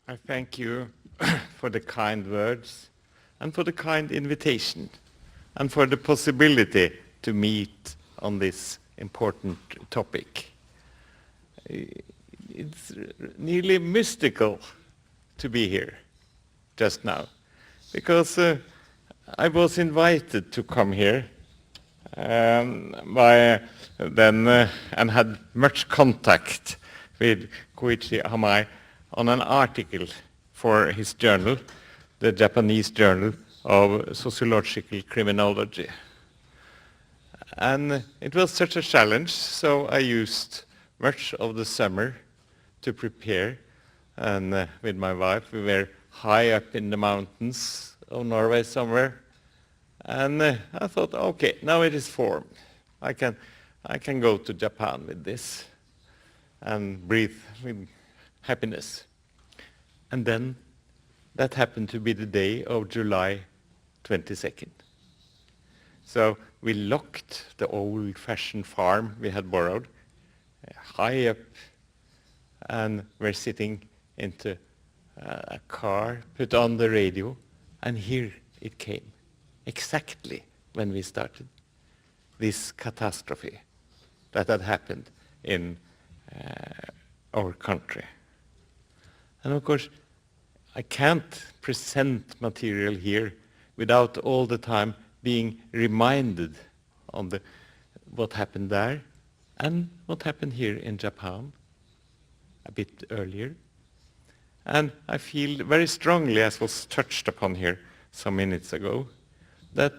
I thank you for the kind words and for the kind invitation and for the possibility to meet on this important topic. It's nearly mystical to be here just now because I was invited to come here by then and had much contact with Koichi Hamai on an article for his journal, the Japanese Journal of Sociological Criminology. And it was such a challenge, so I used much of the summer to prepare. And with my wife, we were high up in the mountains of Norway somewhere. And I thought, okay, now it is formed. I can go to Japan with this and breathe with happiness. And then that happened to be the day of July 22nd. So we locked the old-fashioned farm we had borrowed high up, and we're sitting into a car, put on the radio, and here it came, exactly when we started, this catastrophe that had happened in our country. And of course, I can't present material here without all the time being reminded on what happened there and what happened here in Japan a bit earlier. And I feel very strongly, as was touched upon here some minutes ago, that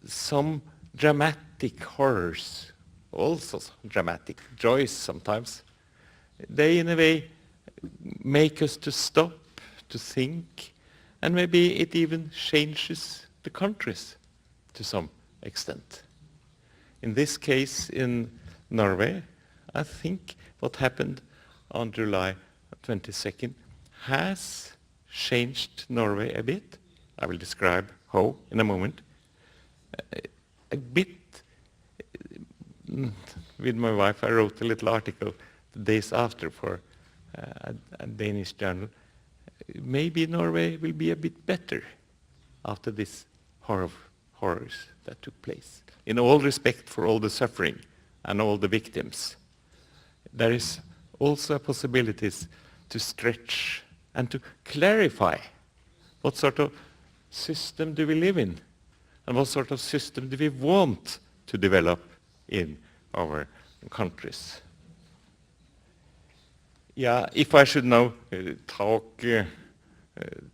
some dramatic horrors, also dramatic joys sometimes, they in a way make us to stop, to think, and maybe it even changes the countries to some extent. In this case in Norway, I think what happened on July 22nd has changed Norway a bit. I will describe how in a moment. A bit, with my wife, I wrote a little article the days after for a Danish journal. Maybe Norway will be a bit better after this horrors that took place. In all respect for all the suffering and all the victims, there is also possibilities to stretch and to clarify what sort of system do we live in and what sort of system do we want to develop in our countries. Yeah, if I should now talk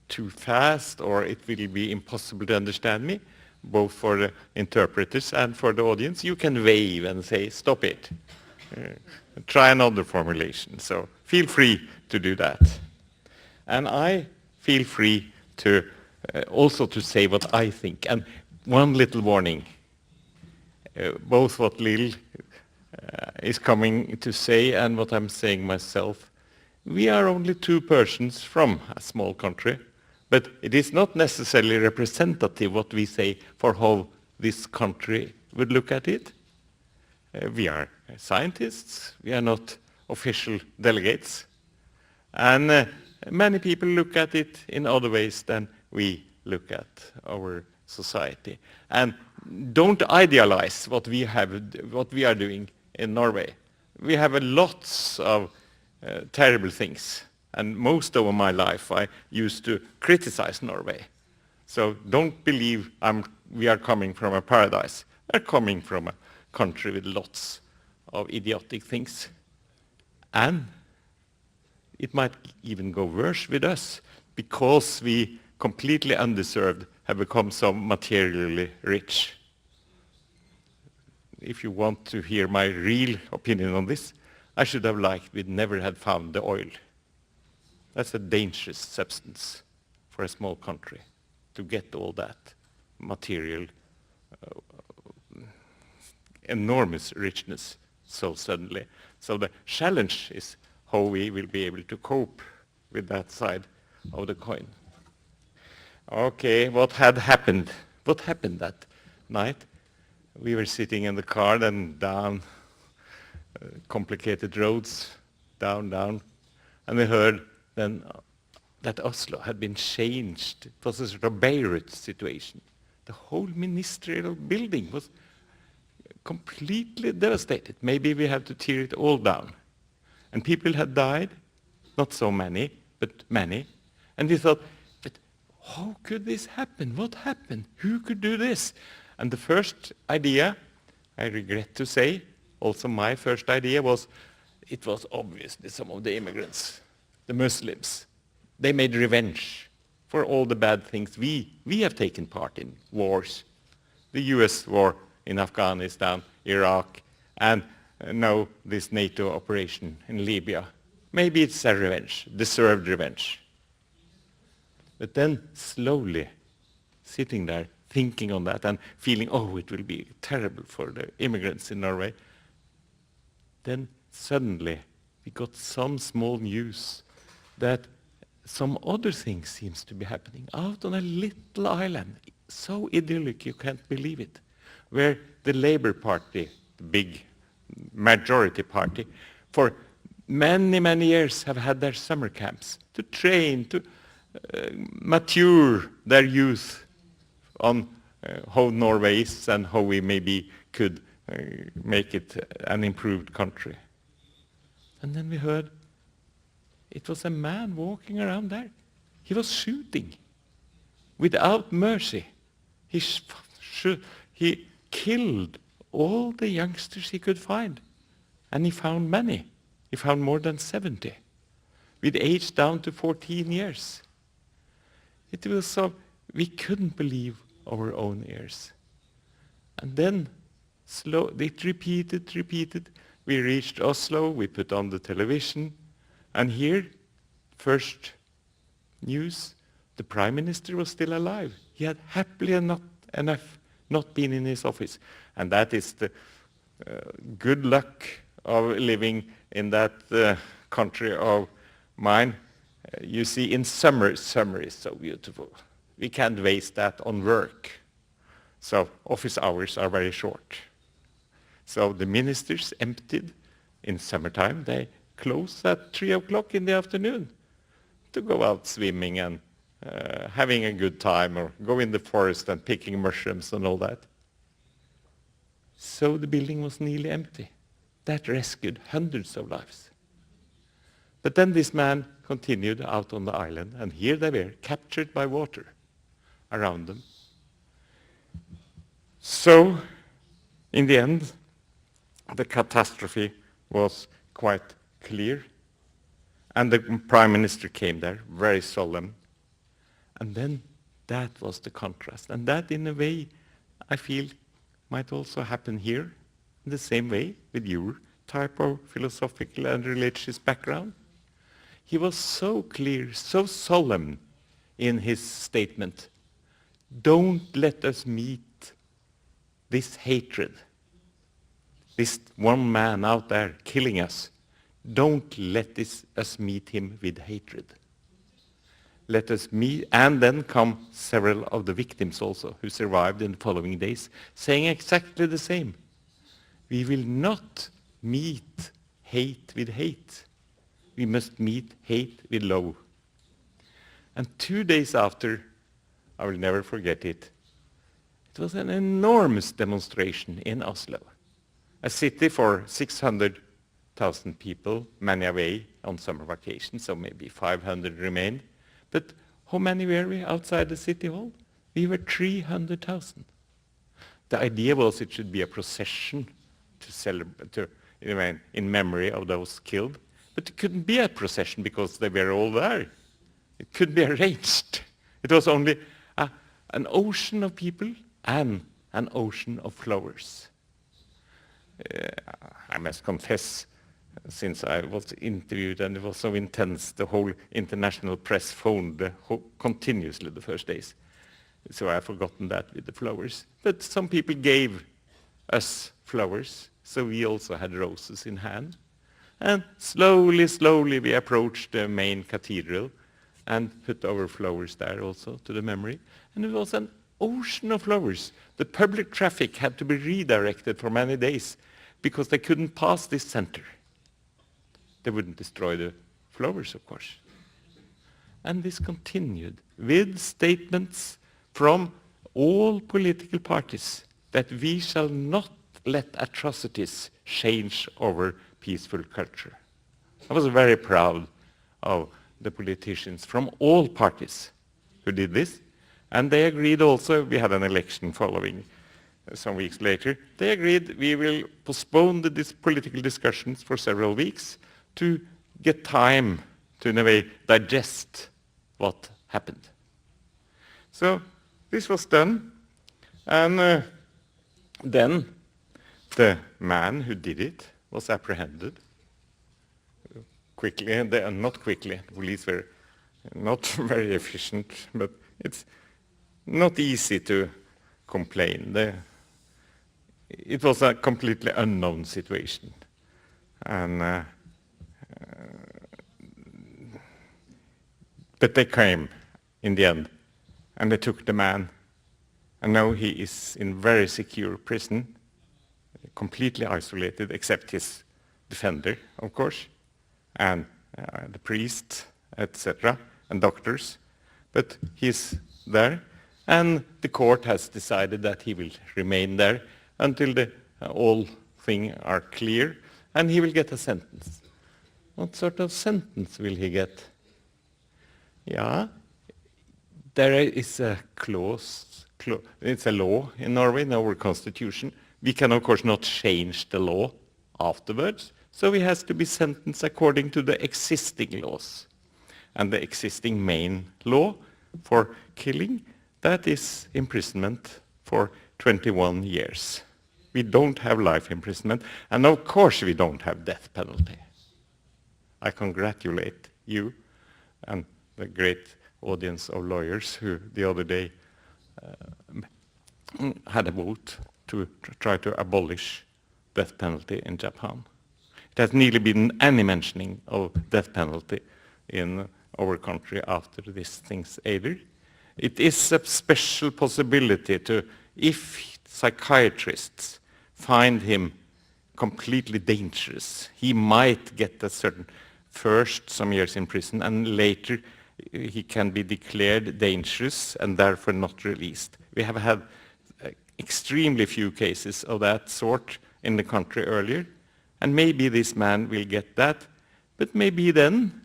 too fast or it will be impossible to understand me, both for the interpreters and for the audience, you can wave and say, stop it. Try another formulation. So feel free to do that. And I feel free to also to say what I think. And one little warning, both what Lil is coming to say and what I'm saying myself. We are only two persons from a small country, but it is not necessarily representative what we say for how this country would look at it. We are scientists, we are not official delegates, and many people look at it in other ways than we look at our society. And don't idealize what we are doing in Norway. We have lots of terrible things, and most of my life I used to criticize Norway. So don't believe we are coming from a paradise. We're coming from a country with lots of idiotic things. And it might even go worse with us because we completely undeserved have become so materially rich. If you want to hear my real opinion on this, I should have liked we'd never had found the oil. That's a dangerous substance for a small country to get all that material, enormous richness so suddenly. So the challenge is how we will be able to cope with that side of the coin. Okay, what had happened? What happened that night? We were sitting in the car and down complicated roads, down, and we heard then that Oslo had been changed. It was a sort of Beirut situation. The whole ministerial building was completely devastated. Maybe we have to tear it all down. And people had died, not so many, but many. And we thought, but how could this happen? What happened? Who could do this? And the first idea, I regret to say, also my first idea was, it was obviously some of the immigrants, the Muslims. They made revenge for all the bad things we have taken part in, wars. The US war in Afghanistan, Iraq, and now this NATO operation in Libya. Maybe it's a revenge, deserved revenge. But then slowly, sitting there, thinking on that and feeling, oh, it will be terrible for the immigrants in Norway, then suddenly we got some small news that some other thing seems to be happening out on a little island, so idyllic you can't believe it, where the Labour Party, the big majority party, for many, many years have had their summer camps to train, to mature their youth on how Norway is and how we maybe could make it an improved country. And then we heard it was a man walking around there. He was shooting without mercy. He killed all the youngsters he could find. And he found many. He found more than 70, with age down to 14 years. It was so, we couldn't believe our own ears. And then, it repeated. We reached Oslo, we put on the television, and here, first news, the Prime Minister was still alive. He had happily enough not been in his office. And that is the good luck of living in that country of mine. You see, in summer is so beautiful. We can't waste that on work. So office hours are very short. So the ministers emptied in summertime. They close at 3 o'clock in the afternoon to go out swimming and having a good time, or go in the forest and picking mushrooms and all that. So the building was nearly empty. That rescued hundreds of lives. But then this man continued out on the island, and here they were, captured by water around them. So, in the end, the catastrophe was quite clear. And the Prime Minister came there, very solemn. And then that was the contrast. And that, in a way, I feel might also happen here, in the same way, with your type of philosophical and religious background. He was so clear, so solemn in his statement. Don't let us meet this hatred, this one man out there killing us. Don't let us meet him with hatred. Let us meet, and then come several of the victims also, who survived in the following days, saying exactly the same. We will not meet hate with hate. We must meet hate with love. And 2 days after, I will never forget it, it was an enormous demonstration in Oslo, a city for 600,000 people, many away on summer vacation, so maybe 500 remained. But how many were we outside the city hall? We were 300,000. The idea was it should be a procession to celebrate, in memory of those killed. But it couldn't be a procession because they were all there. It couldn't be arranged. It was only an ocean of people and an ocean of flowers. I must confess, since I was interviewed and it was so intense, the whole international press phoned continuously the first days. So I've forgotten that with the flowers. But some people gave us flowers, so we also had roses in hand. And slowly we approached the main cathedral and put our flowers there also to the memory. And it was an ocean of flowers. The public traffic had to be redirected for many days because they couldn't pass this center. They wouldn't destroy the flowers, of course. And this continued with statements from all political parties that we shall not let atrocities change our peaceful culture. I was very proud of the politicians from all parties who did this. And they agreed also, we had an election following some weeks later, they agreed we will postpone these political discussions for several weeks to get time to, in a way, digest what happened. So this was done, and then the man who did it was apprehended quickly, and not quickly, the police were not very efficient, but it's not easy to complain. It was a completely unknown situation. And but they came in the end, and they took the man, and now he is in very secure prison, completely isolated, except his defender, of course, and the priest, etc., and doctors. But he's there, and the court has decided that he will remain there until the all things are clear, and he will get a sentence. What sort of sentence will he get? Yeah, there is a clause, it's a law in Norway, in our constitution. We can, of course, not change the law afterwards, so he has to be sentenced according to the existing laws. And the existing main law for killing, that is imprisonment for 21 years. We don't have life imprisonment, and of course we don't have death penalty. I congratulate you and the great audience of lawyers who the other day had a vote to try to abolish death penalty in Japan. It has nearly been any mentioning of death penalty in our country after these things either. It is a special possibility to, if psychiatrists find him completely dangerous, he might get a certain first some years in prison, and later he can be declared dangerous and therefore not released. We have had extremely few cases of that sort in the country earlier, and maybe this man will get that, but maybe then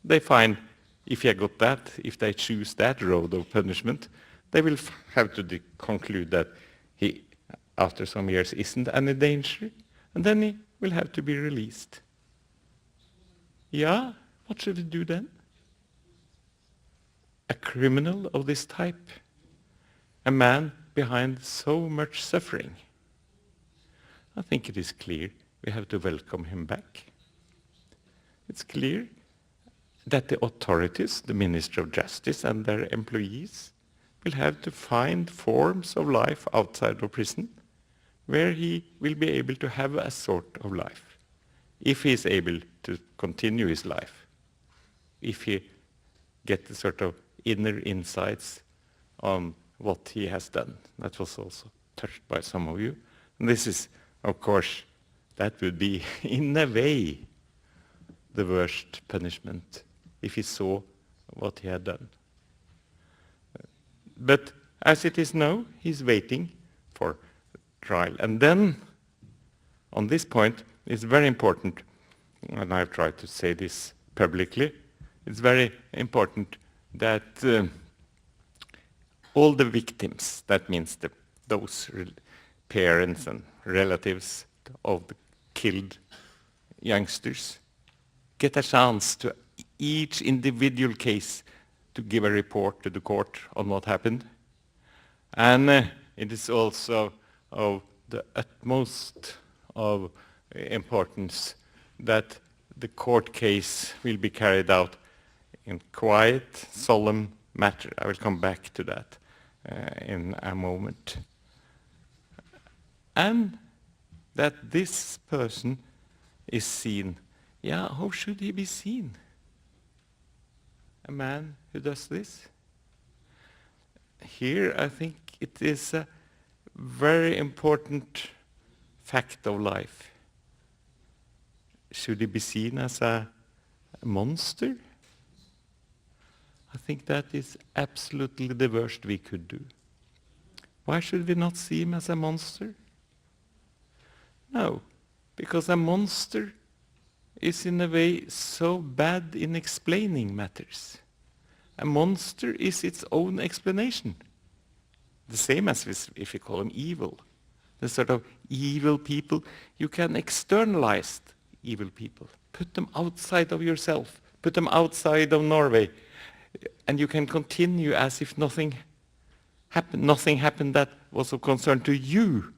they find if he got that, if they choose that road of punishment, they will have to conclude that he, after some years, isn't any danger, and then he will have to be released. Yeah, what should we do then? A criminal of this type, a man behind so much suffering. I think it is clear we have to welcome him back. It's clear that the authorities, the Ministry of Justice and their employees, will have to find forms of life outside of prison where he will be able to have a sort of life, if he is able to continue his life, if he gets the sort of inner insights on what he has done. That was also touched by some of you. And this is, of course, that would be, in a way, the worst punishment if he saw what he had done. But as it is now, he's waiting for trial. And then, on this point, it's very important, and I've tried to say this publicly, it's very important that all the victims, that means those parents and relatives of the killed youngsters, get a chance to each individual case to give a report to the court on what happened. And it is also of the utmost of importance that the court case will be carried out in quiet, solemn manner. I will come back to that in a moment. And that this person is seen. Yeah, how should he be seen? A man who does this? Here, I think it is a very important fact of life. Should he be seen as a monster? I think that is absolutely the worst we could do. Why should we not see him as a monster? No, because a monster is in a way so bad in explaining matters. A monster is its own explanation. The same as if you call them evil. The sort of evil people, you can externalize evil people. Put them outside of yourself. Put them outside of Norway. And you can continue as if nothing happened that was of concern to you,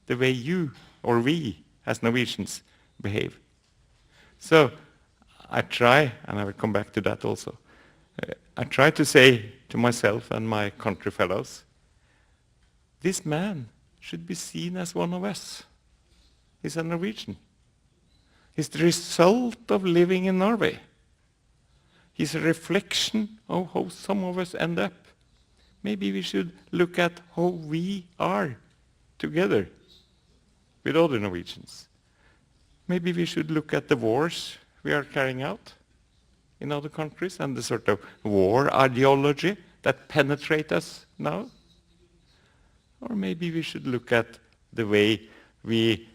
the way you or we as Norwegians behave. So I try, and I will come back to that also, I try to say to myself and my country fellows, this man should be seen as one of us. He's a Norwegian. He's the result of living in Norway. He's a reflection of how some of us end up. Maybe we should look at how we are together with other Norwegians. Maybe we should look at the wars we are carrying out in other countries and the sort of war ideology that penetrate us now. Or maybe we should look at the way we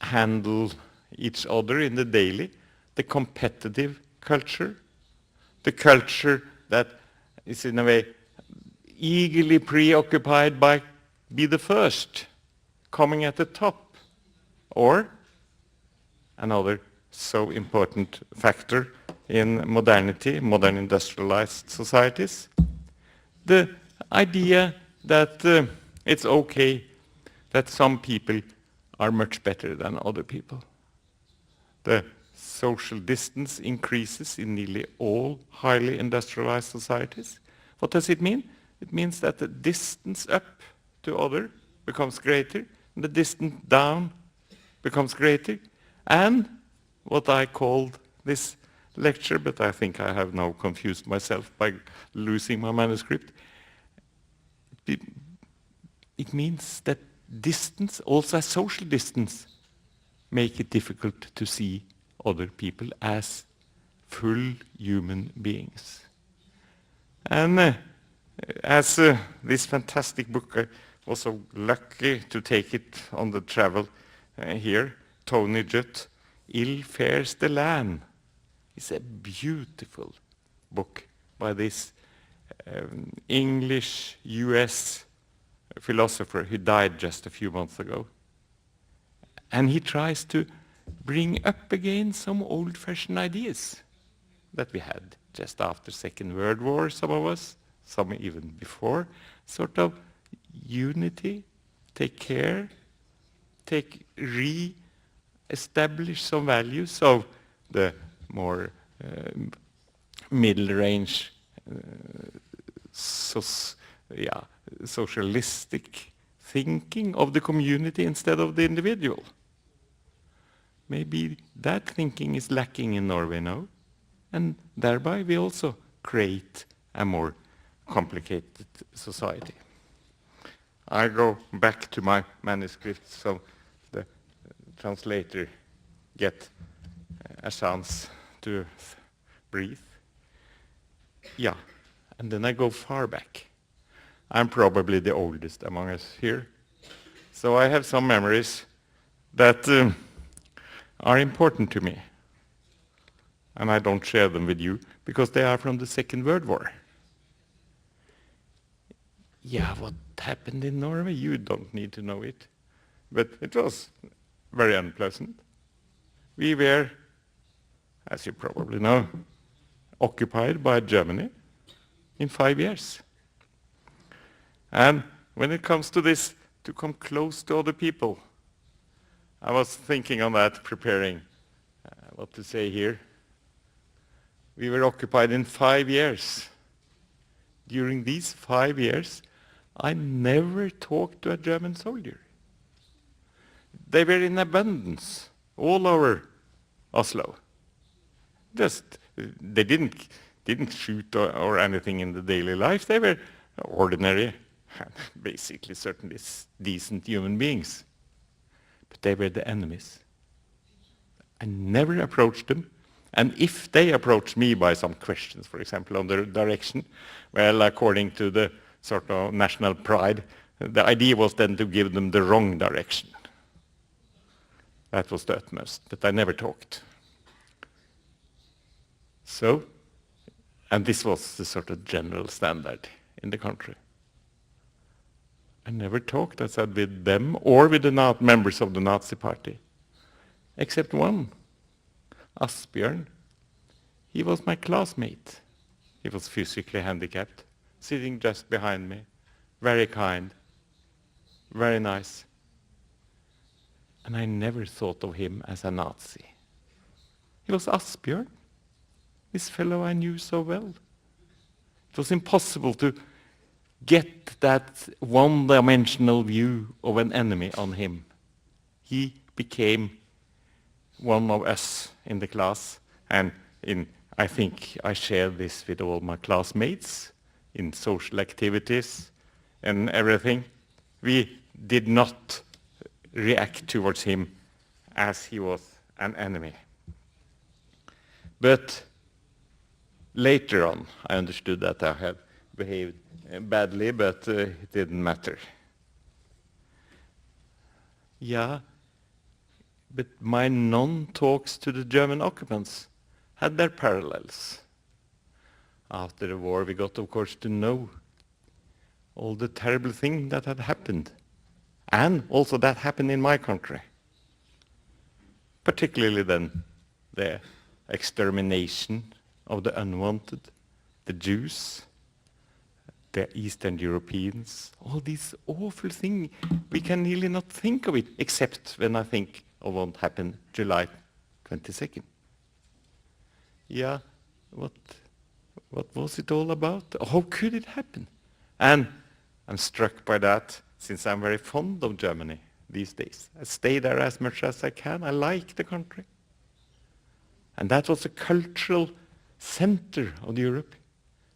handle each other in the daily, the competitive culture, the culture that is in a way eagerly preoccupied by be the first, coming at the top. Or another so important factor in modernity, modern industrialized societies, the idea that it's okay that some people are much better than other people. The social distance increases in nearly all highly industrialized societies. What does it mean? It means that the distance up to other becomes greater, and the distance down becomes greater. And what I called this lecture, but I think I have now confused myself by losing my manuscript, it means that distance, also a social distance, make it difficult to see other people as full human beings. And as this fantastic book, I was so lucky to take it on the travel here, Tony Judd, Ill Fares the Land. It's a beautiful book by this English US philosopher who died just a few months ago. And he tries to bring up again some old-fashioned ideas that we had just after Second World War, some of us, some even before, sort of unity, take care, re-establish some values of the more middle-range socialistic thinking of the community instead of the individual. Maybe that thinking is lacking in Norway now, and thereby we also create a more complicated society. I go back to my manuscript so the translator get a chance to breathe. Yeah, and then I go far back. I'm probably the oldest among us here, so I have some memories that are important to me, and I don't share them with you because they are from the Second World War. Yeah, what happened in Norway? You don't need to know it, but it was very unpleasant. We were, as you probably know, occupied by Germany in 5 years. And when it comes to this, to come close to other people, I was thinking on that, preparing what to say here. We were occupied in 5 years. During these 5 years, I never talked to a German soldier. They were in abundance all over Oslo. They didn't shoot or anything in the daily life. They were ordinary, basically certainly decent human beings. But they were the enemies. I never approached them. And if they approach me by some questions, for example, on the direction, well, according to the sort of national pride, the idea was then to give them the wrong direction. That was the utmost, but I never talked. So, and this was the sort of general standard in the country. I never talked, I said, with them or with the members of the Nazi party, except one, Asbjørn. He was my classmate. He was physically handicapped, sitting just behind me, very kind, very nice. And I never thought of him as a Nazi. He was Asbjørn, this fellow I knew so well. It was impossible to get that one-dimensional view of an enemy on him. He became one of us in the class, and I think I shared this with all my classmates in social activities and everything. We did not react towards him as he was an enemy. But later on, I understood that I had behaved badly, but it didn't matter. Yeah, but my non-talks to the German occupants had their parallels. After the war, we got, of course, to know all the terrible things that had happened, and also that happened in my country. Particularly then, the extermination of the unwanted, the Jews, the Eastern Europeans, all these awful things. We can really not think of it, except when I think of what happened July 22nd. Yeah, what was it all about? How could it happen? And I'm struck by that, since I'm very fond of Germany these days. I stay there as much as I can. I like the country. And that was a cultural center of Europe.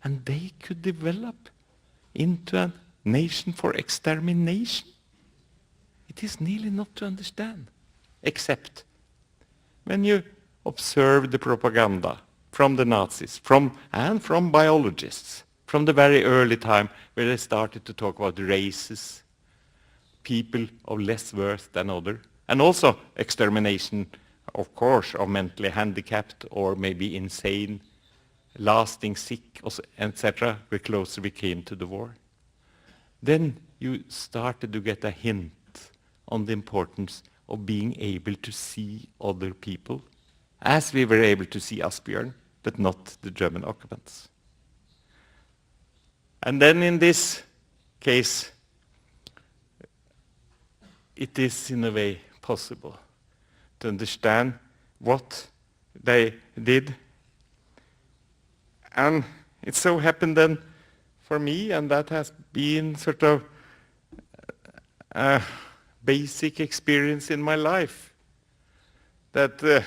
And they could develop into a nation for extermination. It is nearly not to understand, except when you observe the propaganda from the Nazis, and from biologists, from the very early time where they started to talk about races, people of less worth than others, and also extermination, of course, of mentally handicapped or maybe insane, lasting sick, etc., the closer we came to the war. Then you started to get a hint on the importance of being able to see other people, as we were able to see Asbjørn, but not the German occupants. And then in this case, it is in a way possible to understand what they did. And it so happened then for me, and that has been sort of a basic experience in my life, that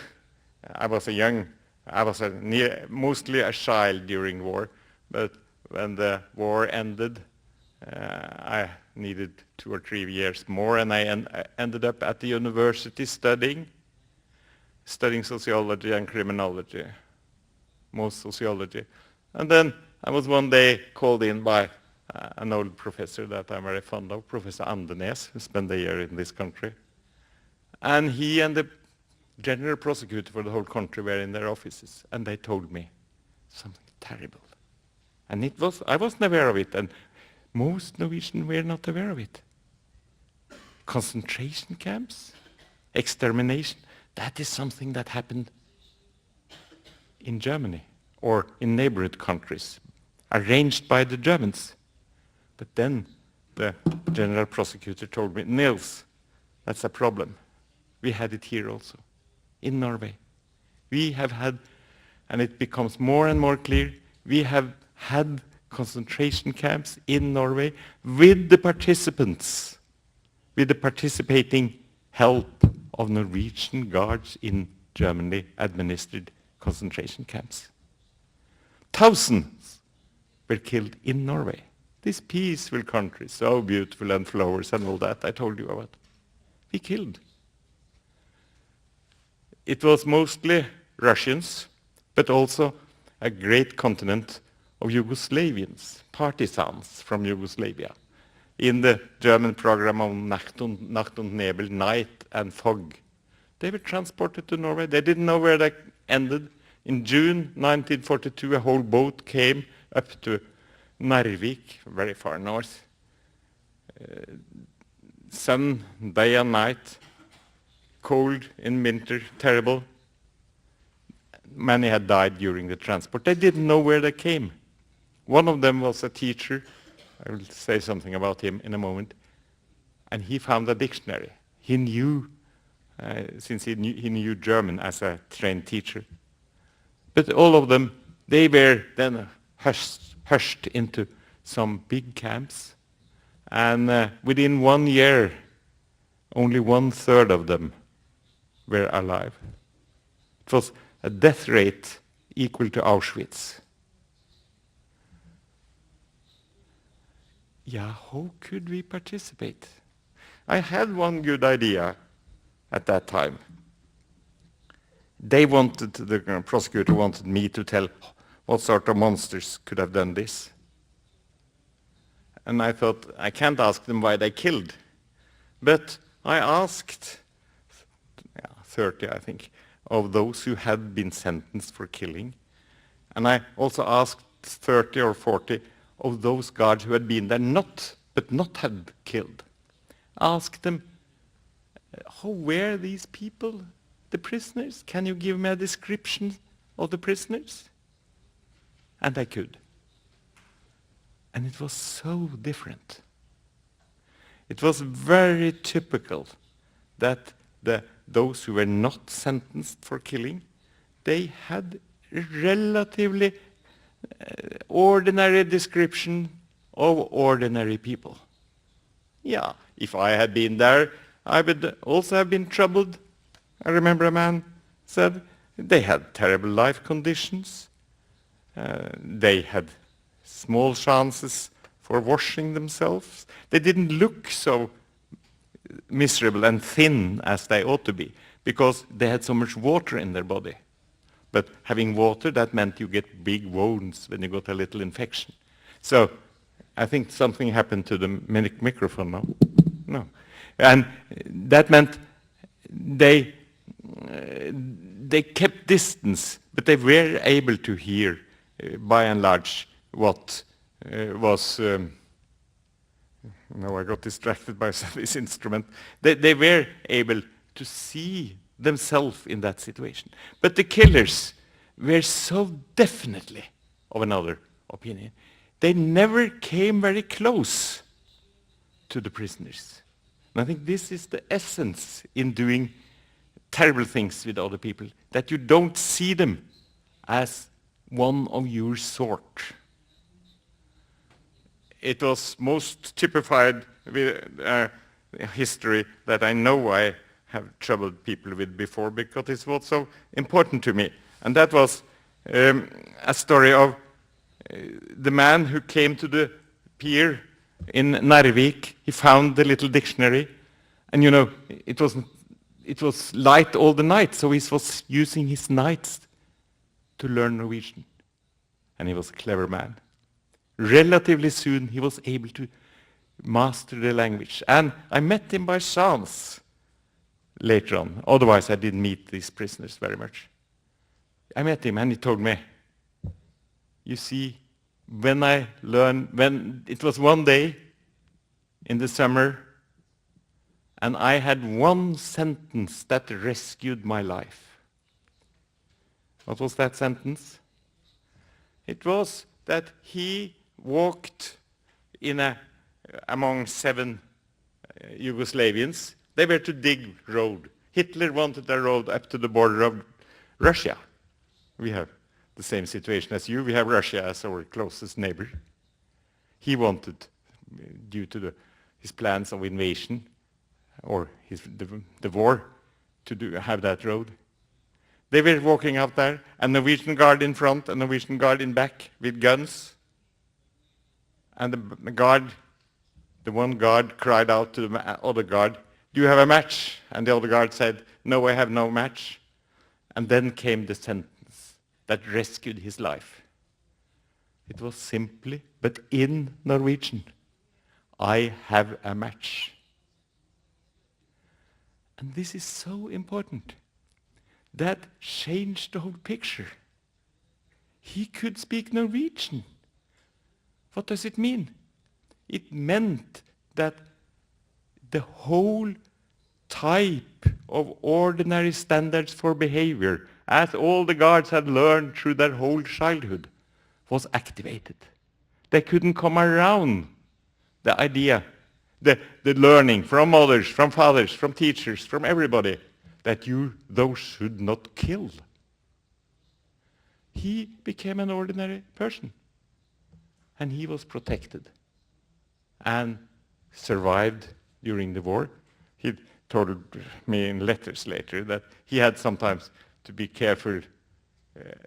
I was mostly a child during war, but when the war ended, I needed 2 or 3 years more, and I ended up at the university studying sociology and criminology, most sociology. And then I was one day called in by an old professor that I'm very fond of, Professor Andenes, who spent a year in this country. And he and the general prosecutor for the whole country were in their offices, and they told me something terrible. And I wasn't aware of it, and most Norwegians were not aware of it. Concentration camps, extermination, that is something that happened in Germany or in neighborhood countries, arranged by the Germans. But then the general prosecutor told me, Nils, that's a problem. We had it here also, in Norway. We have had, and it becomes more and more clear, we have had concentration camps in Norway with the participants, with the participating help of Norwegian guards in Germany administered concentration camps. Thousands were killed in Norway. This peaceful country, so beautiful, and flowers and all that I told you about. We killed. It was mostly Russians, but also a great continent of Yugoslavians, partisans from Yugoslavia, in the German program of Nacht und Nebel, night and fog. They were transported to Norway. They didn't know where they ended. In June 1942, a whole boat came up to Narvik, very far north. Sun, day and night, cold in winter, terrible. Many had died during the transport. They didn't know where they came. One of them was a teacher. I will say something about him in a moment. And he found a dictionary. He knew, since he knew German as a trained teacher. But all of them, they were then hushed into some big camps. And within 1 year, only 1/3 of them were alive. It was a death rate equal to Auschwitz. Yeah, how could we participate? I had one good idea at that time. The prosecutor wanted me to tell what sort of monsters could have done this. And I thought, I can't ask them why they killed. But I asked 30, I think, of those who had been sentenced for killing. And I also asked 30 or 40 of those guards who had been there but not had killed. Asked them, how were these people, the prisoners? Can you give me a description of the prisoners? And I could. And it was so different. It was very typical that those who were not sentenced for killing, they had relatively ordinary description of ordinary people. Yeah, if I had been there, I would also have been troubled. I remember a man said they had terrible life conditions. They had small chances for washing themselves. They didn't look so miserable and thin as they ought to be because they had so much water in their body. But having water, that meant you get big wounds when you got a little infection. So I think something happened to the microphone now. No. And that meant they kept distance, but they were able to hear, by and large, what was... no, I got distracted by this instrument. They were able to see themselves in that situation. But the killers were so definitely of another opinion. They never came very close to the prisoners. And I think this is the essence in doing terrible things with other people, that you don't see them as one of your sort. It was most typified with a history that I know I have troubled people with before because it was so important to me. And that was a story of the man who came to the pier in Narvik. He found the little dictionary, and you know, it was light all the night, so he was using his nights to learn Norwegian. And he was a clever man. Relatively soon, he was able to master the language. And I met him by chance later on. Otherwise, I didn't meet these prisoners very much. I met him, and he told me, you see, when it was one day in the summer, and I had one sentence that rescued my life. What was that sentence? It was that he walked among 7 Yugoslavians. They were to dig road. Hitler wanted a road up to the border of Russia. We have the same situation as you. We have Russia as our closest neighbor. He wanted, due to his plans of invasion, or the war, to have that road. They were walking out there, a Norwegian guard in front, a Norwegian guard in back with guns. And the one guard cried out to the other guard, "Do you have a match?" And the other guard said, "No, I have no match." And then came the sentence. that rescued his life. It was simply, but in Norwegian, I have a match. And this is so important. That changed the whole picture. He could speak Norwegian. What does it mean? It meant that the whole type of ordinary standards for behavior, as all the guards had learned through their whole childhood, was activated. They couldn't come around the idea, the learning from others, from fathers, from teachers, from everybody, that those should not kill. He became an ordinary person, and he was protected and survived during the war. He told me in letters later that he had sometimes to be careful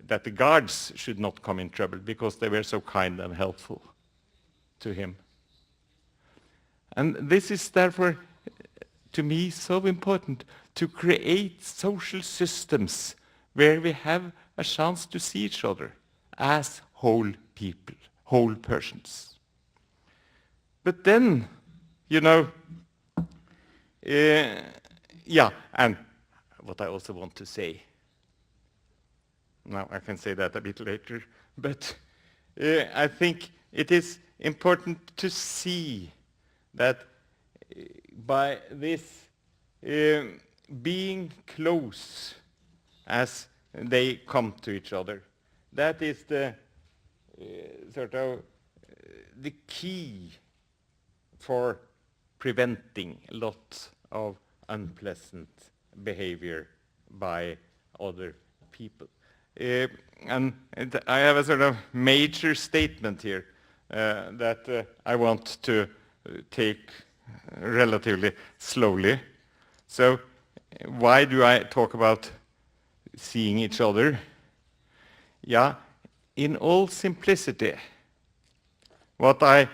that the guards should not come in trouble because they were so kind and helpful to him. And this is therefore, to me, so important to create social systems where we have a chance to see each other as whole people, whole persons. But then, and what I also want to say, now I can say that a bit later, but I think it is important to see that by this being close as they come to each other, that is the the key for preventing a lot of unpleasant behavior by other people. And I have a sort of major statement here that I want to take relatively slowly. So why do I talk about seeing each other? Yeah, in all simplicity, what I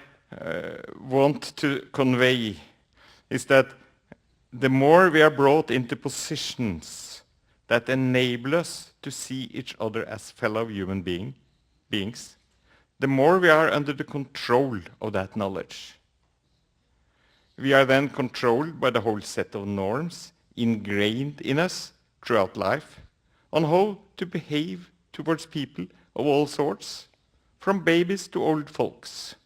want to convey is that the more we are brought into positions that enable us to see each other as fellow human beings, the more we are under the control of that knowledge. We are then controlled by the whole set of norms ingrained in us throughout life on how to behave towards people of all sorts, from babies to old folks.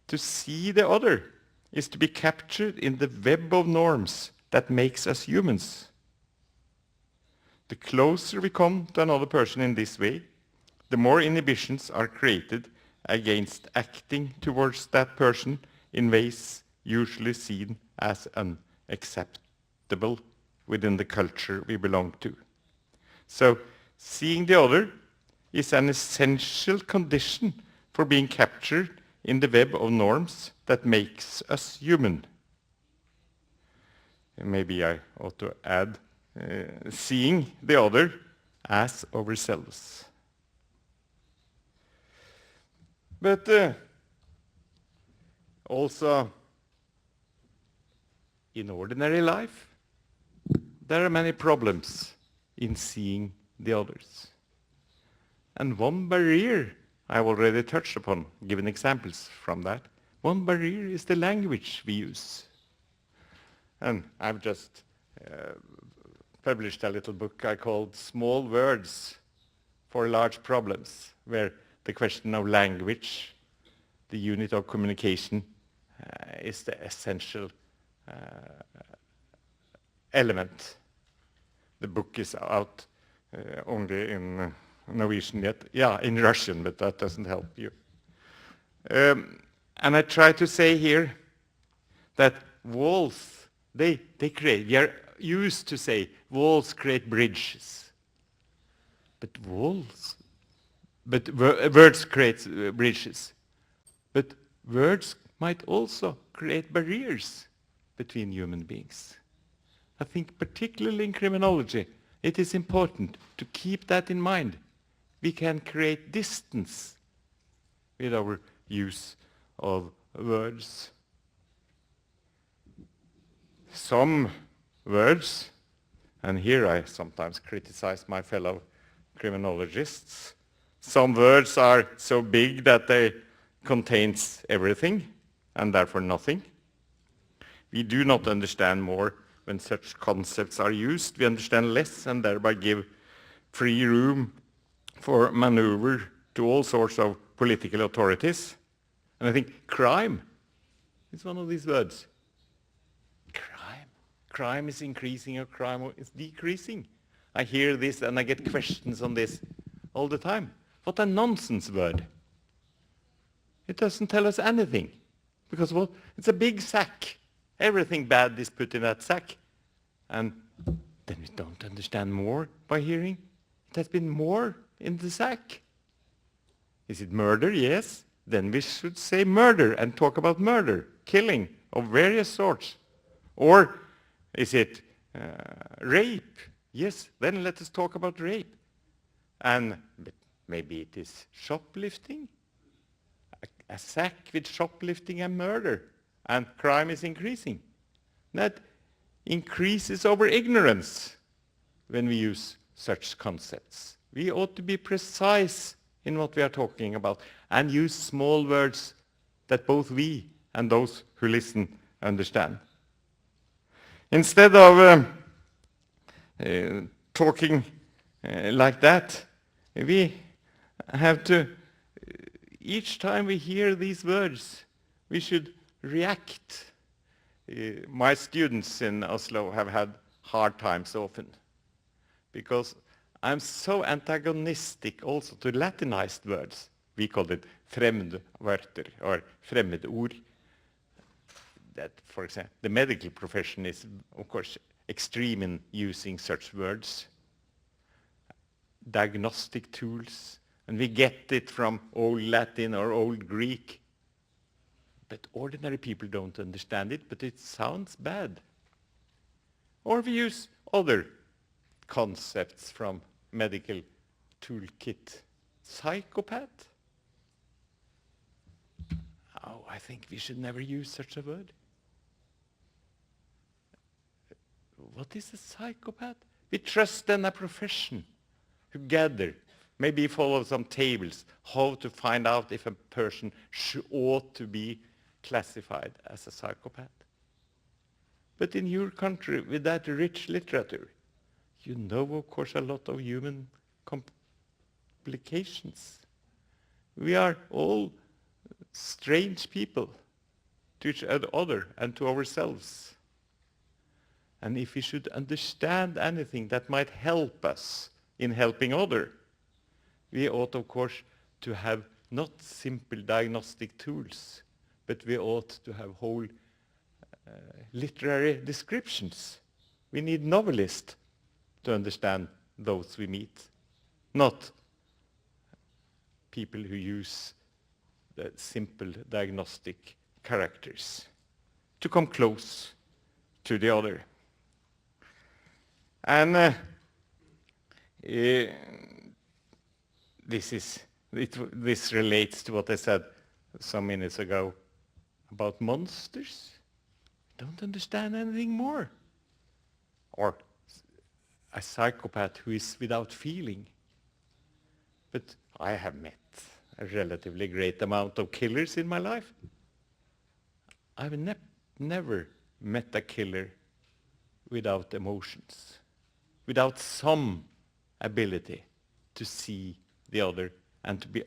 To see the other is to be captured in the web of norms that makes us humans. The closer we come to another person in this way, the more inhibitions are created against acting towards that person in ways usually seen as unacceptable within the culture we belong to. So, seeing the other is an essential condition for being captured in the web of norms that makes us human. Maybe I ought to add seeing the other as ourselves. But also, in ordinary life, there are many problems in seeing the others. And one barrier I've already touched upon, given examples from that. One barrier is the language we use. And I've just published a little book I called Small Words for Large Problems, where the question of language, the unit of communication, is the essential element. The book is out only in Norwegian yet. Yeah, in Russian, but that doesn't help you. And I try to say here that walls, they create, we are used to say walls create bridges. But words create bridges. But words might also create barriers between human beings. I think particularly in criminology, it is important to keep that in mind. We can create distance with our use of words. Some words, and here I sometimes criticize my fellow criminologists. Some words are so big that they contains everything and therefore nothing. We do not understand more when such concepts are used. We understand less and thereby give free room for maneuver to all sorts of political authorities. And I think crime is one of these words. Crime. Crime is increasing or crime is decreasing. I hear this and I get questions on this all the time. What a nonsense word. It doesn't tell us anything. Because, well, it's a big sack. Everything bad is put in that sack. And then we don't understand more by hearing. It has been more in the sack. Is it murder? Yes. Then we should say murder and talk about murder, killing of various sorts. Or is it rape? Yes. Then let us talk about rape. And maybe it is shoplifting. A sack with shoplifting and murder, and crime is increasing. That increases our ignorance when we use such concepts. We ought to be precise in what we are talking about and use small words that both we and those who listen understand. Instead of talking like that, we have to each time we hear these words, we should react. My students in Oslo have had hard times often because I'm so antagonistic also to Latinized words. We call it fremmedwörter or fremmedord. That, for example, the medical profession is, of course, extreme in using such words. Diagnostic tools. And we get it from Old Latin or Old Greek. But ordinary people don't understand it, but it sounds bad. Or we use other concepts from medical toolkit. Psychopath? Oh, I think we should never use such a word. What is a psychopath? We trust in a profession who gather. Maybe follow some tables, how to find out if a person ought to be classified as a psychopath. But in your country, with that rich literature, you know, of course, a lot of human complications. We are all strange people to each other and to ourselves. And if we should understand anything that might help us in helping others, we ought, of course, to have not simple diagnostic tools, but we ought to have whole literary descriptions. We need novelists to understand those we meet, not people who use the simple diagnostic characters to come close to the other. And this relates to what I said some minutes ago about monsters. Don't understand anything more. Or a psychopath who is without feeling. But I have met a relatively great amount of killers in my life. I've never met a killer without emotions, without some ability to see the other and to be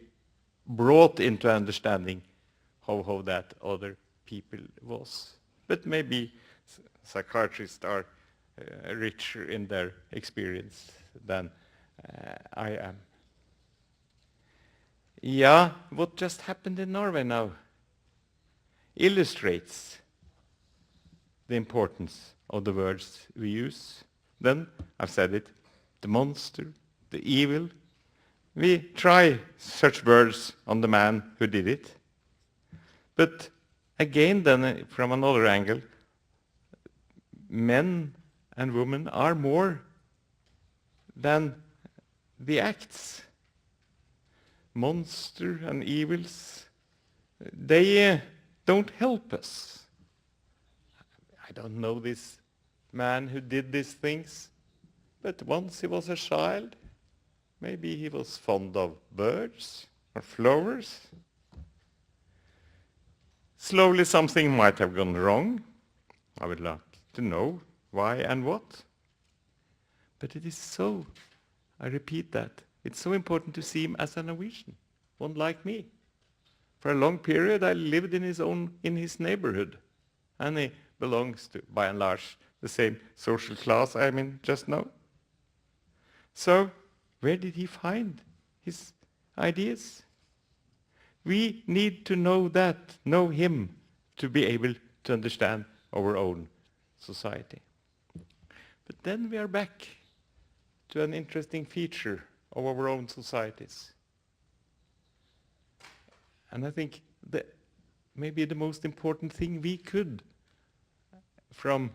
brought into understanding how that other people was. But maybe psychiatrists are richer in their experience than I am. Yeah, what just happened in Norway now illustrates the importance of the words we use. Then, I've said it, the monster, the evil. We try such words on the man who did it. But again, then, from another angle, men and women are more than the acts. Monster and evils, they don't help us. I don't know this man who did these things, but once he was a child, Maybe he was fond of birds or flowers. Slowly something might have gone wrong. I would like to know why and what. But it is so, I repeat that, it's so important to see him as a Norwegian, one like me. For a long period I lived in his neighborhood, and he belongs to, by and large, the same social class I'm in just now. So, where did he find his ideas? We need to know that, know him, to be able to understand our own society. But then we are back to an interesting feature of our own societies. And I think that maybe the most important thing we could, from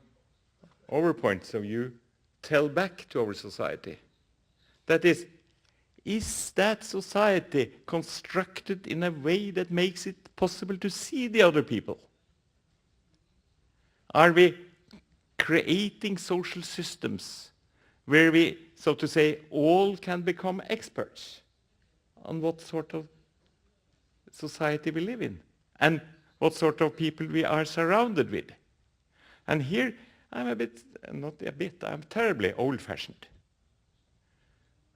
our point of view, tell back to our society. That is that society constructed in a way that makes it possible to see the other people? Are we creating social systems where we, so to say, all can become experts on what sort of society we live in and what sort of people we are surrounded with? And here I'm I'm terribly old-fashioned.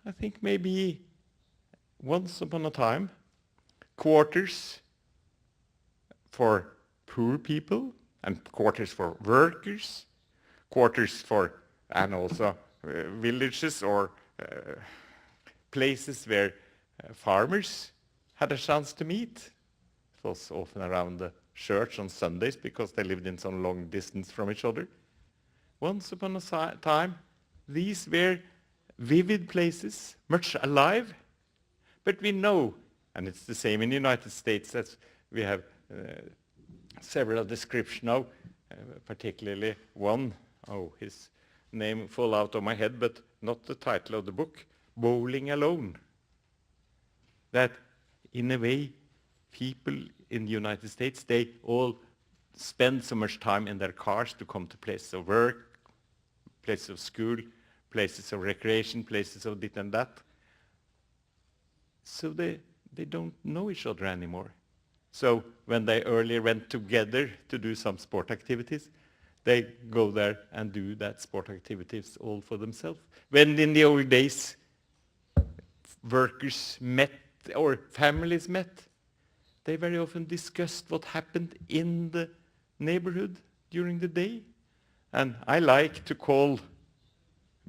I think maybe once upon a time, quarters for poor people and quarters for workers, quarters for, and also villages or places where farmers had a chance to meet. It was often around the church on Sundays because they lived in some long distance from each other. Once upon a time, these were vivid places, much alive, but we know, and it's the same in the United States, as we have several descriptions of, particularly one, his name fall out of my head, but not the title of the book, Bowling Alone. That in a way, people in the United States, they all spend so much time in their cars to come to places of work, places of school, places of recreation, places of this and that. So they don't know each other anymore. So when they earlier went together to do some sport activities, they go there and do that sport activities all for themselves. When in the old days, workers met or families met, they very often discussed what happened in the neighborhood during the day. And I like to call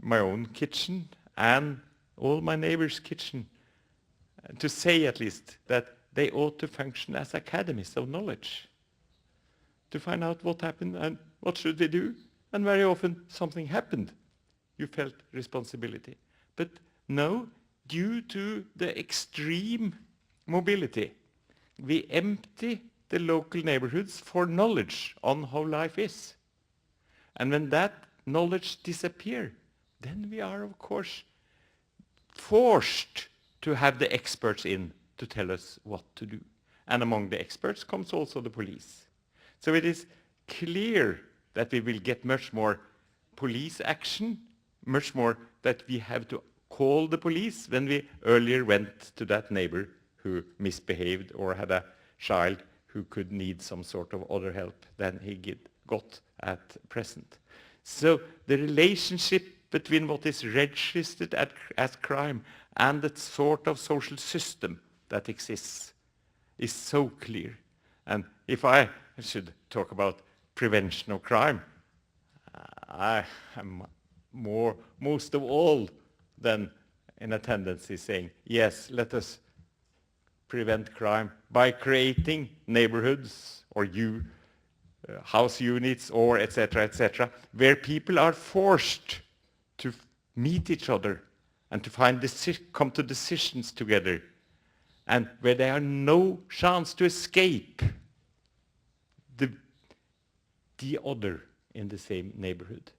my own kitchen and all my neighbors' kitchen to say at least that they ought to function as academies of knowledge, to find out what happened and what should we do. And very often something happened. You felt responsibility. But no, due to the extreme mobility, we empty the local neighborhoods for knowledge on how life is. And when that knowledge disappears, then we are, of course, forced to have the experts in to tell us what to do. And among the experts comes also the police. So it is clear that we will get much more police action, much more that we have to call the police when we earlier went to that neighbor who misbehaved or had a child who could need some sort of other help than he got at present. So the relationship between what is registered as crime and the sort of social system that exists is so clear. And if I should talk about prevention of crime, I am most of all than in a tendency saying, yes, let us prevent crime by creating neighborhoods or house units or etc., where people are forced to meet each other and to come to decisions together, and where there are no chance to escape the other in the same neighborhood.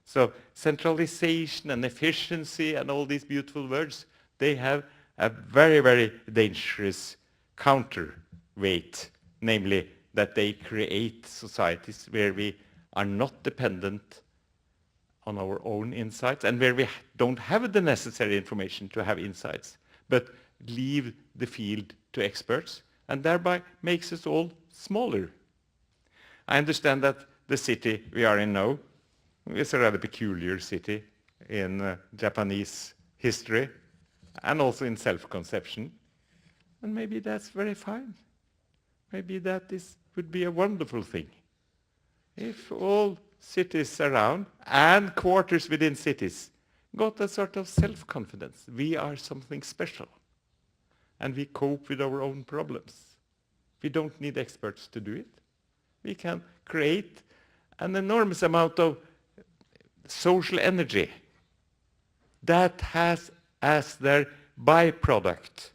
So centralization and efficiency and all these beautiful words, they have a very, very dangerous counterweight, namely that they create societies where we are not dependent on our own insights and where we don't have the necessary information to have insights, but leave the field to experts and thereby makes us all smaller. I understand that the city we are in now is a rather peculiar city in Japanese history and also in self-conception. And maybe that's very fine. Maybe that would be a wonderful thing. If all cities around and quarters within cities got a sort of self-confidence. We are something special. And we cope with our own problems. We don't need experts to do it. We can create an enormous amount of social energy that has as their byproduct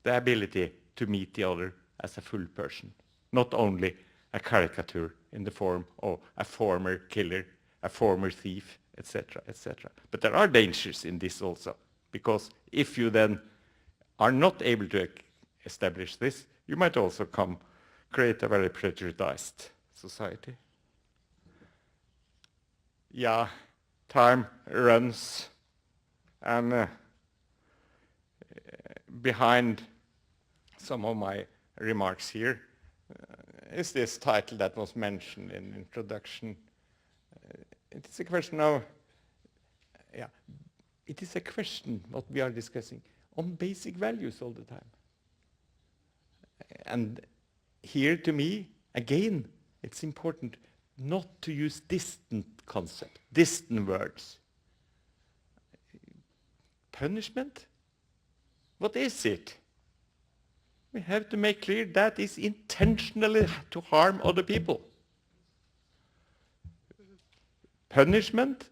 the ability to meet the other as a full person, not only a caricature in the form of a former killer, a former thief, etc., etc. But there are dangers in this also, because if you then are not able to establish this, you might also create a very prejudiced society. Yeah, time runs, and behind some of my remarks here is this title that was mentioned in the introduction. It is a question of, it is a question what we are discussing on basic values all the time. And here to me, again, it's important not to use distant concepts, distant words. Punishment? What is it? We have to make clear that is intentionally to harm other people. Punishment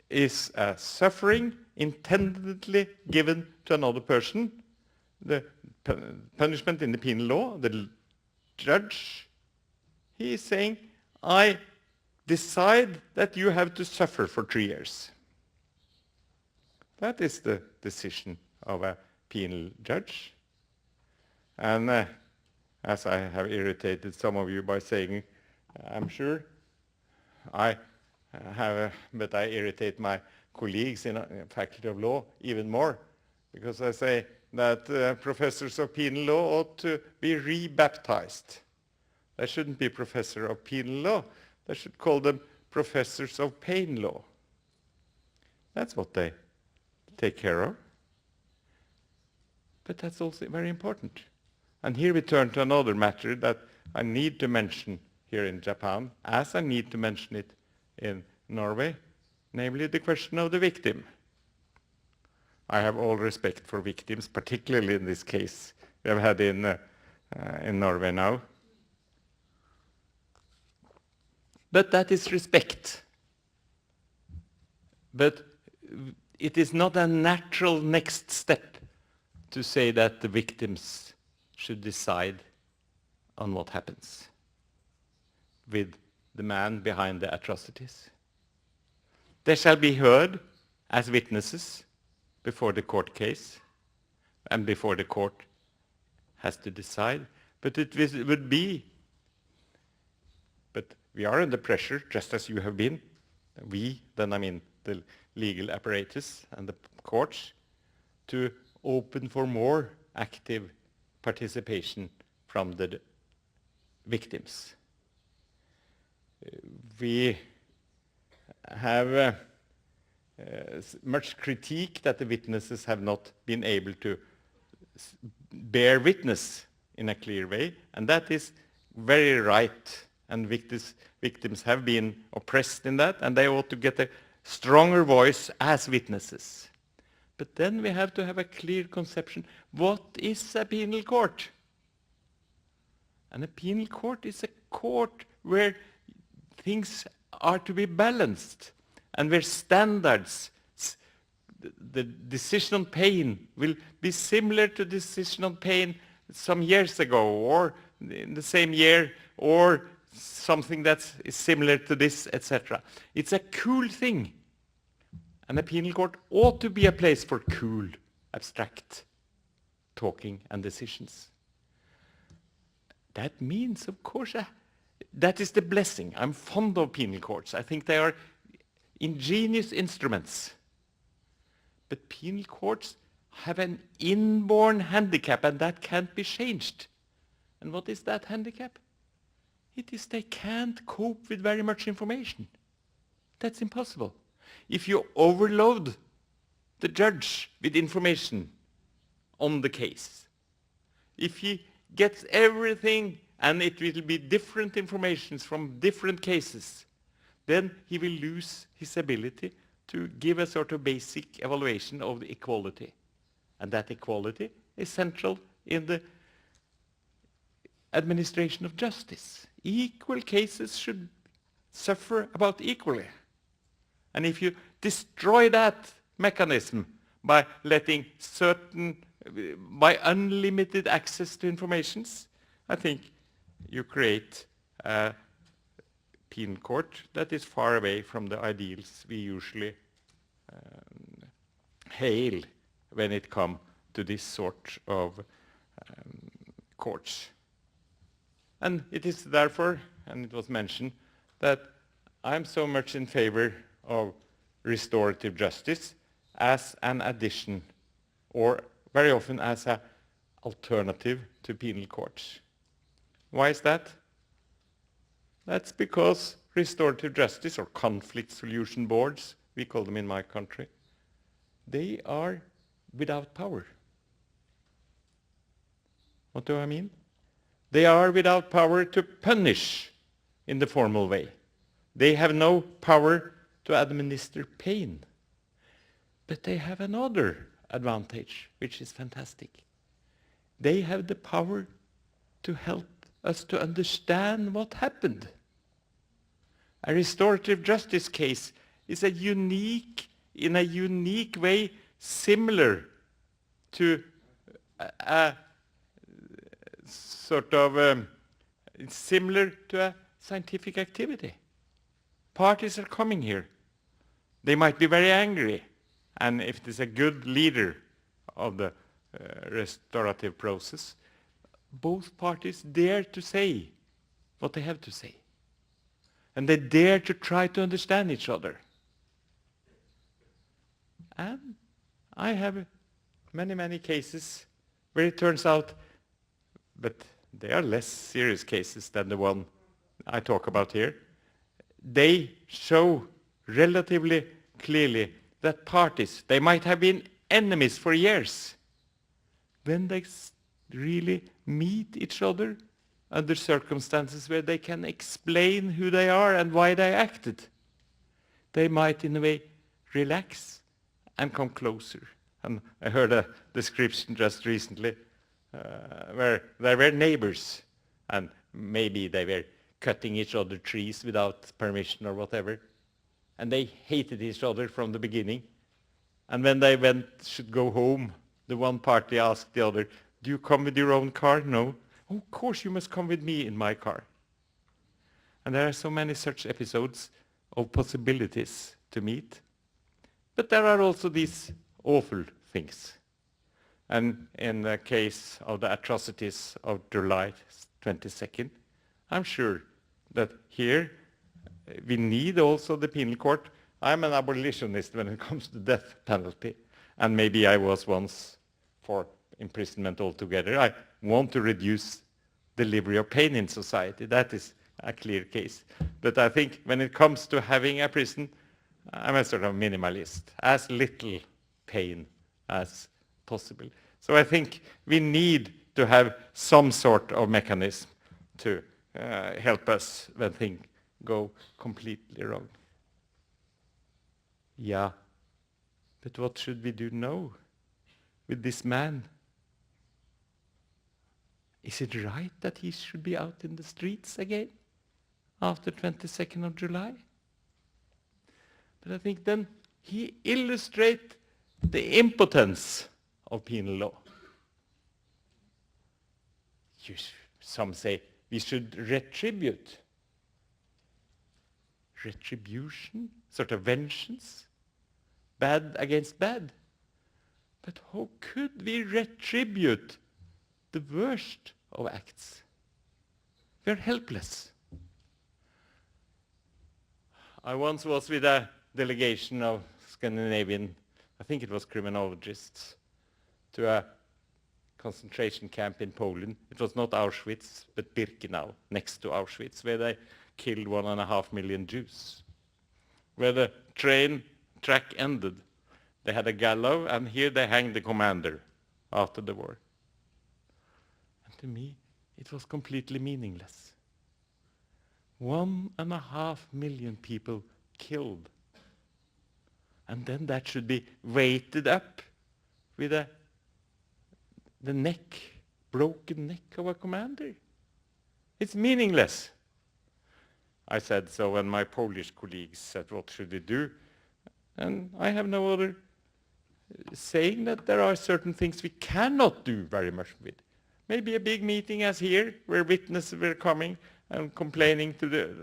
is a suffering intendedly given to another person. The punishment in the penal law, the judge, he is saying, I decide that you have to suffer for 3 years. That is the decision of a penal judge. And as I have irritated some of you by saying, I'm sure, but I irritate my colleagues in the Faculty of Law even more, because I say that professors of penal law ought to be rebaptized. They shouldn't be professor of penal law. They should call them professors of pain law. That's what they take care of. But that's also very important. And here we turn to another matter that I need to mention here in Japan, as I need to mention it in Norway, namely the question of the victim. I have all respect for victims, particularly in this case we have had in Norway now. But that is respect. But it is not a natural next step to say that the victims should decide on what happens with the man behind the atrocities. They shall be heard as witnesses before the court case and before the court has to decide. But it would be, but we are under pressure, just as you have been. We, then I mean the legal apparatus and the courts, to open for more active participation from the victims. We have much critique that the witnesses have not been able to bear witness in a clear way, and that is very right, and victims have been oppressed in that, and they ought to get a stronger voice as witnesses. But then we have to have a clear conception. What is a penal court? And a penal court is a court where things are to be balanced and where standards, the decision on pain will be similar to decision on pain some years ago or in the same year or something that is similar to this, etc. It's a cool thing. And a penal court ought to be a place for cool, abstract talking and decisions. That means, of course, that is the blessing. I'm fond of penal courts. I think they are ingenious instruments. But penal courts have an inborn handicap, and that can't be changed. And what is that handicap? It is they can't cope with very much information. That's impossible. If you overload the judge with information on the case, if he gets everything and it will be different informations from different cases, then he will lose his ability to give a sort of basic evaluation of the equality. And that equality is central in the administration of justice. Equal cases should suffer about equally. And if you destroy that mechanism by letting by unlimited access to informations, I think you create a penal court that is far away from the ideals we usually hail when it comes to this sort of courts. And it is therefore, and it was mentioned, that I'm so much in favor of restorative justice as an addition, or very often as an alternative to penal courts. Why is that? That's because restorative justice, or conflict solution boards, we call them in my country, they are without power. What do I mean? They are without power to punish in the formal way. They have no power to administer pain. But they have another advantage, which is fantastic. They have the power to help us to understand what happened. A restorative justice case is in a unique way, similar to a sort of similar to a scientific activity. Parties are coming here. They might be very angry, and if there's a good leader of the restorative process, both parties dare to say what they have to say. And they dare to try to understand each other. And I have many, many cases where it turns out, but they are less serious cases than the one I talk about here. They show relatively clearly that parties, they might have been enemies for years. When they really meet each other under circumstances where they can explain who they are and why they acted, they might in a way relax and come closer. And I heard a description just recently where there were neighbors, and maybe they were cutting each other trees without permission or whatever, and they hated each other from the beginning. And when they should go home, the one party asked the other, "Do you come with your own car?" "No." "Oh, of course you must come with me in my car." And there are so many such episodes of possibilities to meet. But there are also these awful things. And in the case of the atrocities of July 22nd, I'm sure that here we need also the penal court. I'm an abolitionist when it comes to death penalty, and maybe I was once for imprisonment altogether. I want to reduce delivery of pain in society. That is a clear case. But I think when it comes to having a prison, I'm a sort of minimalist. As little pain as possible. So I think we need to have some sort of mechanism to help us when things go completely wrong. Yeah, but what should we do now with this man? Is it right that he should be out in the streets again after 22nd of July? But I think then he illustrates the impotence of penal law. Some say we should retribute. Retribution, sort of vengeance, bad against bad. But how could we retribute the worst of acts? We're helpless. I once was with a delegation of Scandinavian, I think it was criminologists, to a concentration camp in Poland. It was not Auschwitz, but Birkenau, next to Auschwitz, where they killed 1.5 million Jews. Where the train track ended, they had a gallows, and here they hanged the commander after the war. And to me, it was completely meaningless. 1.5 million people killed. And then that should be weighted up with the neck, broken neck of a commander. It's meaningless. I said so when my Polish colleagues said, what should we do? And I have no other saying that there are certain things we cannot do very much with. Maybe a big meeting as here, where witnesses were coming and complaining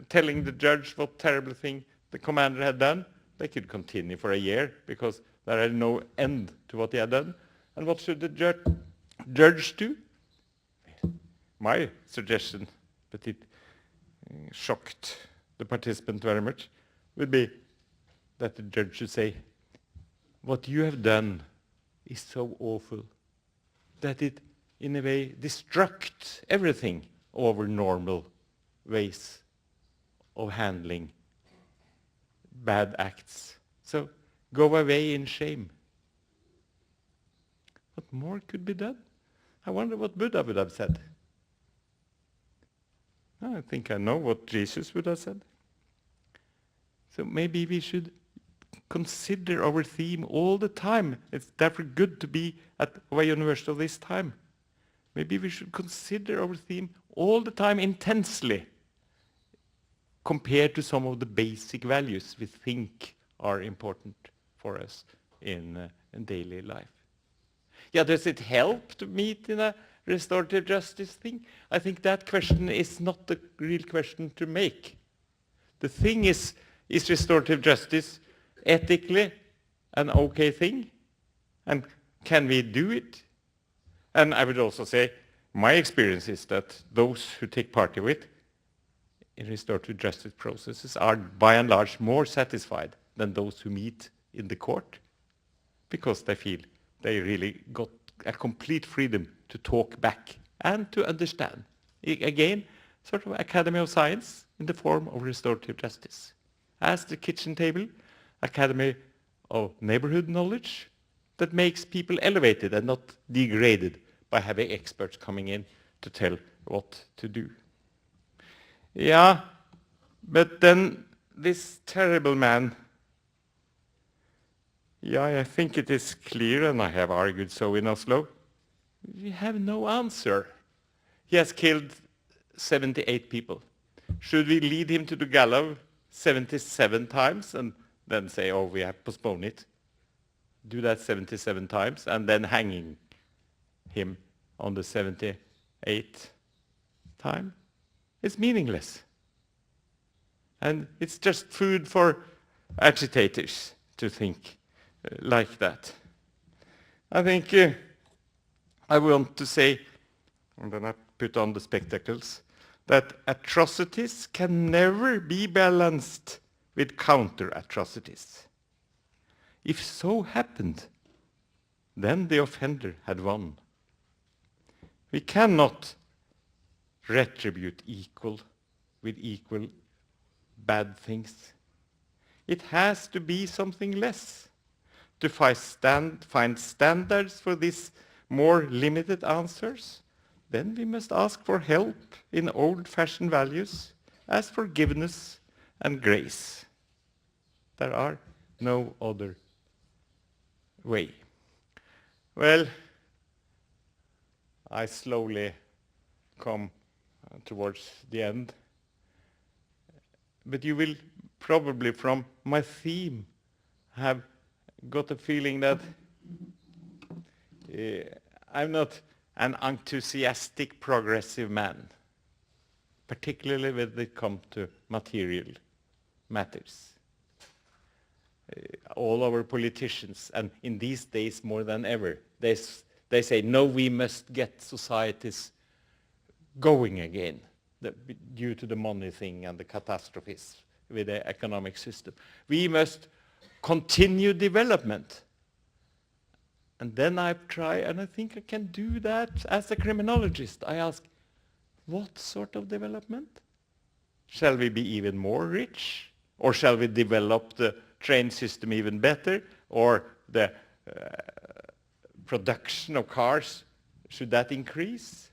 telling the judge what terrible thing the commander had done. They could continue for a year because there had no end to what he had done. And what should the judge do? My suggestion, but it shocked the participant very much, would be that the judge should say, what you have done is so awful that it, in a way, destructs everything over normal ways of handling bad acts. So go away in shame. What more could be done? I wonder what Buddha would have said. I think I know what Jesus would have said. So maybe we should consider our theme all the time. It's therefore good to be at our university of this time. Maybe we should consider our theme all the time intensely compared to some of the basic values we think are important for us in daily life. Yeah, does it help to meet in a restorative justice thing? I think that question is not the real question to make. The thing is restorative justice ethically an okay thing? And can we do it? And I would also say, my experience is that those who take part in it in restorative justice processes are by and large more satisfied than those who meet in the court, because they feel they really got a complete freedom to talk back and to understand. Again, sort of Academy of Science in the form of restorative justice. As the kitchen table, Academy of Neighborhood Knowledge that makes people elevated and not degraded by having experts coming in to tell what to do. Yeah, but then this terrible man, yeah, I think it is clear, and I have argued so in Oslo, we have no answer. He has killed 78 people. Should we lead him to the gallows 77 times and then say, oh, we have postponed it? Do that 77 times and then hanging him on the 78th time? It's meaningless. And it's just food for agitators to think like that. I think I want to say, and then I put on the spectacles, that atrocities can never be balanced with counter-atrocities. If so happened, then the offender had won. We cannot retribute equal with equal bad things. It has to be something less. To find standards for these more limited answers, then we must ask for help in old-fashioned values as forgiveness and grace. There are no other way. Well, I slowly come towards the end. But you will probably, from my theme, have got a feeling that I'm not an enthusiastic progressive man, particularly when it comes to material matters. All our politicians, and in these days more than ever, they say, no, we must get societies going again due to the money thing and the catastrophes with the economic system. We must continued development. And then I try, and I think I can do that as a criminologist. I ask, what sort of development? Shall we be even more rich? Or shall we develop the train system even better? Or the production of cars, should that increase?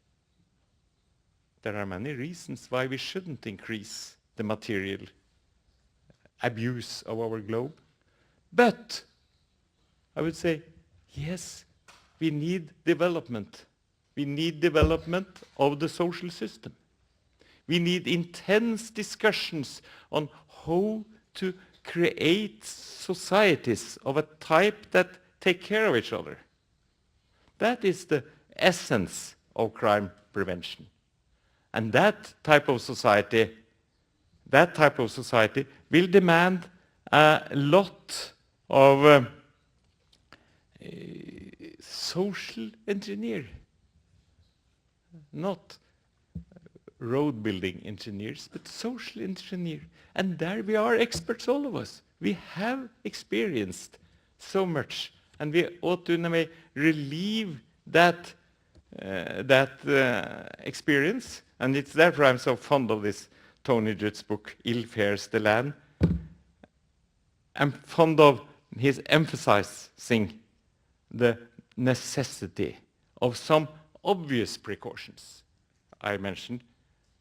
There are many reasons why we shouldn't increase the material abuse of our globe. But I would say, yes, we need development. We need development of the social system. We need intense discussions on how to create societies of a type that take care of each other. That is the essence of crime prevention. And that type of society will demand a lot of social engineer, not road building engineers, but social engineer. And there we are experts, all of us. We have experienced so much, and we ought to in a way relieve that experience. And it's therefore I'm so fond of this Tony Judd's book, Ill Fares the Land. I'm fond of his emphasizing the necessity of some obvious precautions. I mentioned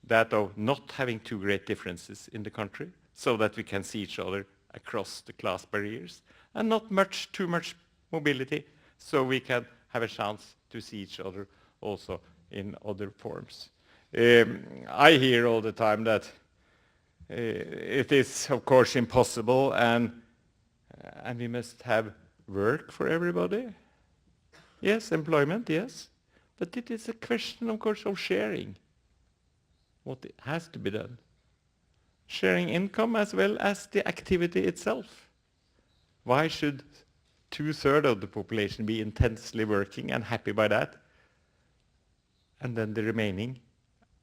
that of not having too great differences in the country so that we can see each other across the class barriers, and not too much mobility so we can have a chance to see each other also in other forms. I hear all the time that it is, of course, impossible, and we must have work for everybody. Yes, employment, yes. But it is a question, of course, of sharing what has to be done. Sharing income as well as the activity itself. Why should 2/3 of the population be intensely working and happy by that, and then the remaining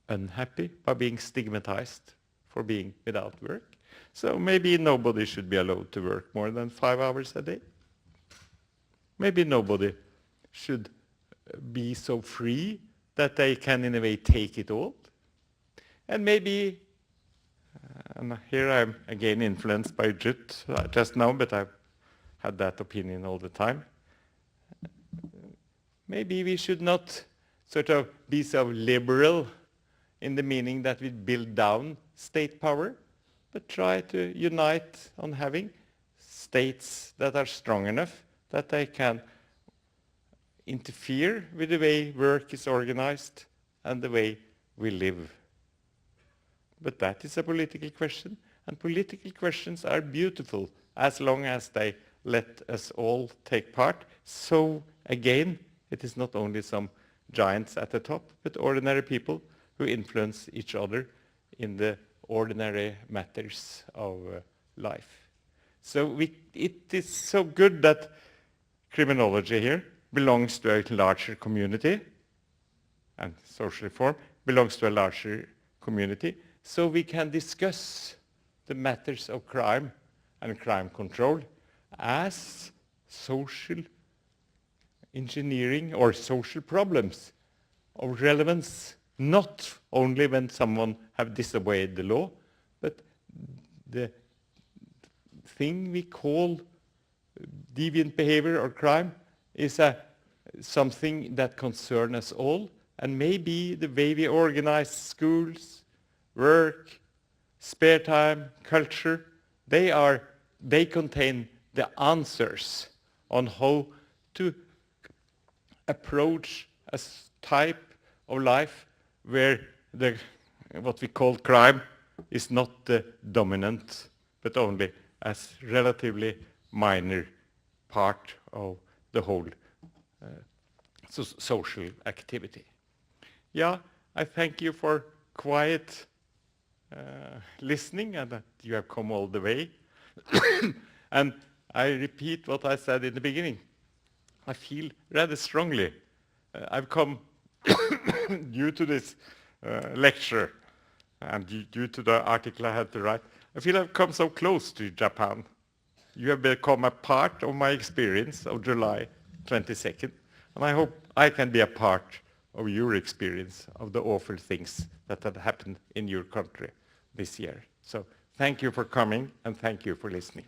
unhappy by being stigmatized for being without work? So maybe nobody should be allowed to work more than 5 hours a day. Maybe nobody should be so free that they can in a way take it all. And maybe, and here I'm again influenced by Judd just now, but I've had that opinion all the time. Maybe we should not sort of be so liberal in the meaning that we build down state power, but try to unite on having states that are strong enough that they can interfere with the way work is organized and the way we live. But that is a political question, and political questions are beautiful as long as they let us all take part. So again, it is not only some giants at the top, but ordinary people who influence each other in the ordinary matters of life. So it is so good that criminology here belongs to a larger community, and social reform belongs to a larger community, so we can discuss the matters of crime and crime control as social engineering or social problems of relevance, not only when someone have disobeyed the law, but the thing we call deviant behavior or crime is something that concerns us all, and maybe the way we organize schools, work, spare time, culture, they contain the answers on how to approach a type of life where what we call crime is not the dominant, but only as relatively minor part of the whole social activity. Yeah, I thank you for quiet listening and that you have come all the way. And I repeat what I said in the beginning. I feel rather strongly I've come due to this lecture and due to the article I had to write. I feel I've come so close to Japan. you have become a part of my experience of July 22nd, and I hope I can be a part of your experience of the awful things that have happened in your country this year. So thank you for coming, and thank you for listening.